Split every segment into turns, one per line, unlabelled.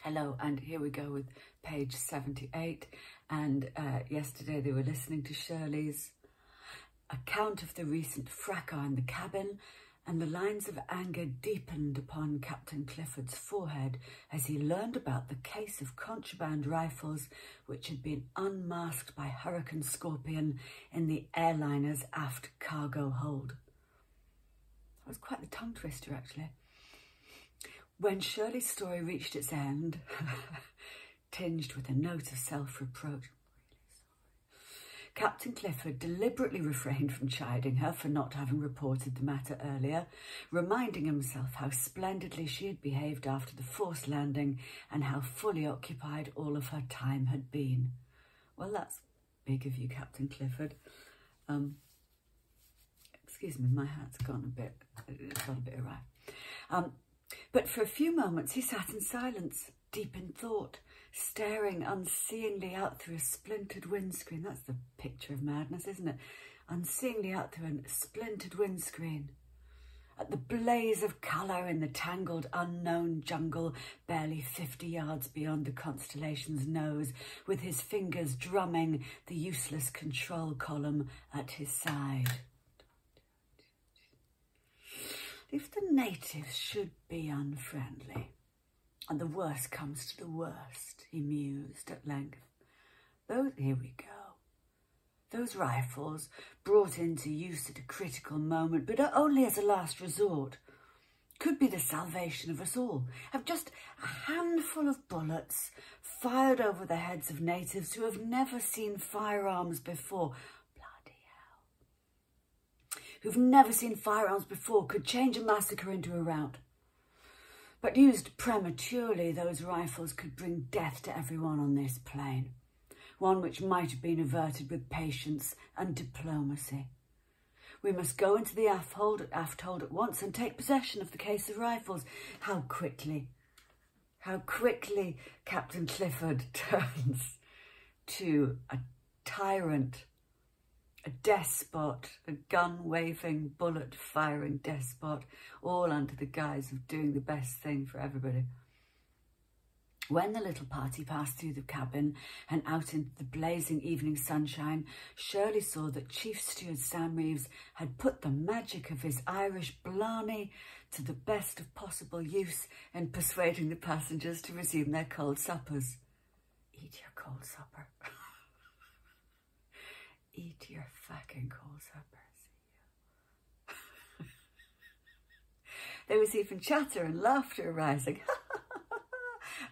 Hello, and here we go with page 78. And yesterday they were listening to Shirley's account of the recent fracas in the cabin, and the lines of anger deepened upon Captain Clifford's forehead as he learned about the case of contraband rifles which had been unmasked by Hurricane Scorpion in the airliner's aft cargo hold. That was quite the tongue twister, actually. When Shirley's story reached its end, tinged with a note of self-reproach, Captain Clifford deliberately refrained from chiding her for not having reported the matter earlier, reminding himself how splendidly she had behaved after the forced landing and how fully occupied all of her time had been. Well, that's big of you, Captain Clifford. Excuse me, my hat's gone a bit, it's got a bit awry. But for a few moments he sat in silence, deep in thought, staring unseeingly out through a splintered windscreen. That's the picture of madness, isn't it? Unseeingly out through a splintered windscreen. At the blaze of colour in the tangled unknown jungle barely 50 yards beyond the constellation's nose, with his fingers drumming the useless control column at his side. If the natives should be unfriendly, and the worst comes to the worst, he mused at length, here we go. Those rifles, brought into use at a critical moment, but only as a last resort, could be the salvation of us all. Of just a handful of bullets fired over the heads of natives who have never seen firearms before. Who've never seen firearms before could change a massacre into a rout. But used prematurely, those rifles could bring death to everyone on this plane, one which might have been averted with patience and diplomacy. We must go into the aft hold at once and take possession of the case of rifles. How quickly Captain Clifford turns to a tyrant, a despot, a gun-waving, bullet-firing despot, all under the guise of doing the best thing for everybody. When the little party passed through the cabin and out into the blazing evening sunshine, Shirley saw that Chief Steward Sam Reeves had put the magic of his Irish blarney to the best of possible use in persuading the passengers to resume their cold suppers. Eat your cold supper. Eat your fucking cold supper, see you. There was even chatter and laughter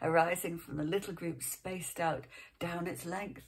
arising from the little group spaced out down its length.